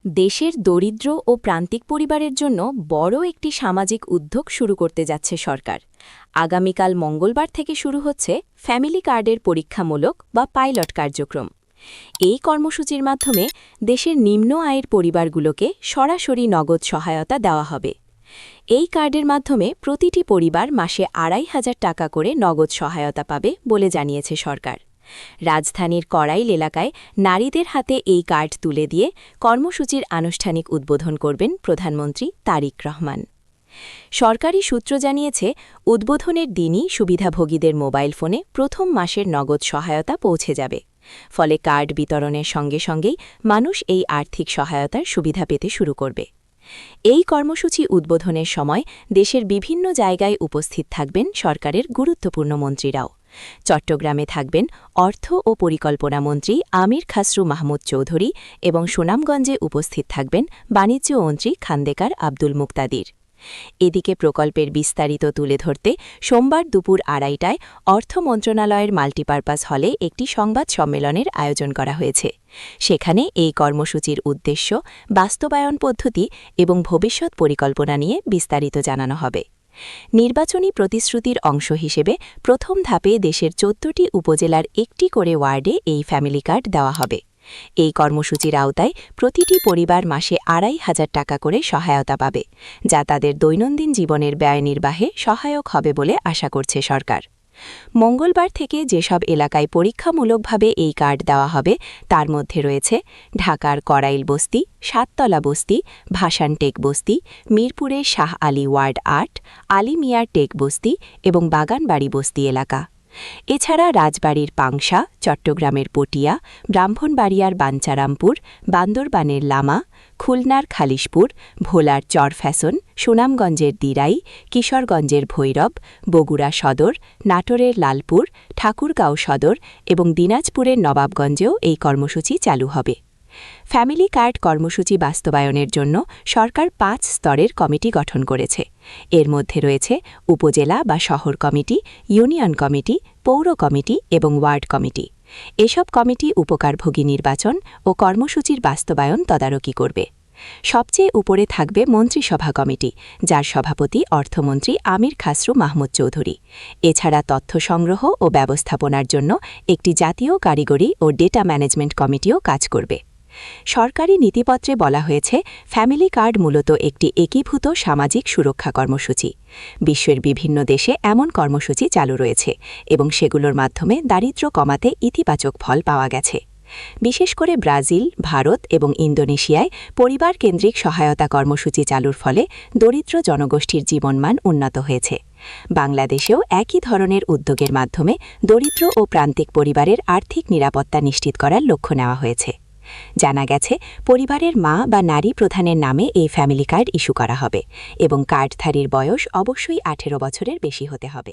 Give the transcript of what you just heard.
দেশের দরিদ্র ও প্রান্তিক পরিবারের জন্য বড় একটি সামাজিক উদ্যোগ শুরু করতে যাচ্ছে সরকার। আগামীকাল মঙ্গলবার থেকে শুরু হচ্ছে ফ্যামিলি কার্ডের পরীক্ষামূলক বা পাইলট কার্যক্রম। এই কর্মসূচির মাধ্যমে দেশের নিম্ন আয়ের পরিবারগুলোকে সরাসরি নগদ সহায়তা দেওয়া হবে। এই কার্ডের মাধ্যমে প্রতিটি পরিবার মাসে ২৫০০ টাকা করে নগদ সহায়তা পাবে বলে জানিয়েছে সরকার। রাজধানীর কড়াইল এলাকায় নারীদের হাতে এই কার্ড তুলে দিয়ে কর্মসূচির আনুষ্ঠানিক উদ্বোধন করবেন প্রধানমন্ত্রী তারিক রহমান। সরকারি সূত্র জানিয়েছে, উদ্বোধনের দিনই সুবিধাভোগীদের মোবাইল ফোনে প্রথম মাসের নগদ সহায়তা পৌঁছে যাবে। ফলে কার্ড বিতরণের সঙ্গে সঙ্গেই মানুষ এই আর্থিক সহায়তার সুবিধা পেতে শুরু করবে। এই কর্মসূচি উদ্বোধনের সময় দেশের বিভিন্ন জায়গায় উপস্থিত থাকবেন সরকারের গুরুত্বপূর্ণ মন্ত্রীরাও। চট্টগ্রামে থাকবেন অর্থ ও পরিকল্পনা মন্ত্রী আমির খাসরু মাহমুদ চৌধুরী এবং সুনামগঞ্জে উপস্থিত থাকবেন বাণিজ্য মন্ত্রী খান্দেকার আব্দুল মুক্তাদির। এদিকে প্রকল্পের বিস্তারিত তুলে ধরতে সোমবার দুপুর ২:৩০টায় অর্থ মন্ত্রণালয়ের মাল্টিপারপাস হলে একটি সংবাদ সম্মেলনের আয়োজন করা হয়েছে। সেখানে এই কর্মসূচির উদ্দেশ্য, বাস্তবায়ন পদ্ধতি এবং ভবিষ্যৎ পরিকল্পনা নিয়ে বিস্তারিত জানানো হবে। নির্বাচনী প্রতিশ্রুতির অংশ হিসেবে প্রথম ধাপে দেশের ১৪টি উপজেলার একটি করে ওয়ার্ডে এই ফ্যামিলি কার্ড দেওয়া হবে। এই কর্মসূচির আওতায় প্রতিটি পরিবার মাসে ২৫০০ টাকা করে সহায়তা পাবে, যা তাদের দৈনন্দিন জীবনের ব্যয় নির্বাহে সহায়ক হবে বলে আশা করছে সরকার। মঙ্গলবার থেকে যেসব এলাকায় পরীক্ষামূলকভাবে এই কার্ড দেওয়া হবে তার মধ্যে রয়েছে ঢাকার কড়াইল বস্তি, সাততলা বস্তি, ভাসান টেক বস্তি, মিরপুরের শাহ আলী ওয়ার্ড ৮, আলী মিয়ার টেক বস্তি এবং বাগানবাড়ি বস্তি এলাকা। এছাড়া রাজবাড়ির পাংশা, চট্টগ্রামের পটিয়া, ব্রাহ্মণবাড়িয়ার বাঞ্চারামপুর, বান্দরবানের লামা, খুলনার খালিশপুর, ভোলার চরফ্যাশন, সুনামগঞ্জের দিরাই, কিশোরগঞ্জের ভৈরব, বগুড়া সদর, নাটোরের লালপুর, ঠাকুরগাঁও সদর এবং দিনাজপুরের নবাবগঞ্জেও এই কর্মসূচি চালু হবে। ফ্যামিলি কার্ড কর্মসূচি বাস্তবায়নের জন্য সরকার ৫ স্তরের কমিটি গঠন করেছে। এর মধ্যে রয়েছে উপজেলা বা শহর কমিটি, ইউনিয়ন কমিটি, পৌর কমিটি এবং ওয়ার্ড কমিটি। এসব কমিটি উপকারভোগী নির্বাচন ও কর্মসূচির বাস্তবায়ন তদারকি করবে। সবচেয়ে উপরে থাকবে মন্ত্রিসভা কমিটি, যার সভাপতি অর্থমন্ত্রী আমির খাসরু মাহমুদ চৌধুরী। এছাড়া তথ্য সংগ্রহ ও ব্যবস্থাপনার জন্য একটি জাতীয় কারিগরি ও ডেটা ম্যানেজমেন্ট কমিটিও কাজ করবে। সরকারি নীতিপত্রে বলা হয়েছে, ফ্যামিলি কার্ড মূলত একটি একীভূত সামাজিক সুরক্ষা কর্মসূচি। বিশ্বের বিভিন্ন দেশে এমন কর্মসূচি চালু রয়েছে এবং সেগুলোর মাধ্যমে দারিদ্র্য কমাতে ইতিবাচক ফল পাওয়া গেছে। বিশেষ করে ব্রাজিল, ভারত এবং ইন্দোনেশিয়ায় পরিবার কেন্দ্রিক সহায়তা কর্মসূচি চালুর ফলে দরিদ্র জনগোষ্ঠীর জীবনমান উন্নত হয়েছে। বাংলাদেশেও একই ধরনের উদ্যোগের মাধ্যমে দরিদ্র ও প্রান্তিক পরিবারের আর্থিক নিরাপত্তা নিশ্চিত করার লক্ষ্য নেওয়া হয়েছে। জানা গেছে, পরিবারের মা বা নারী প্রধানের নামে এই ফ্যামিলি কার্ড ইস্যু করা হবে এবং কার্ডধারীর বয়স অবশ্যই ১৮ বছরের বেশি হতে হবে।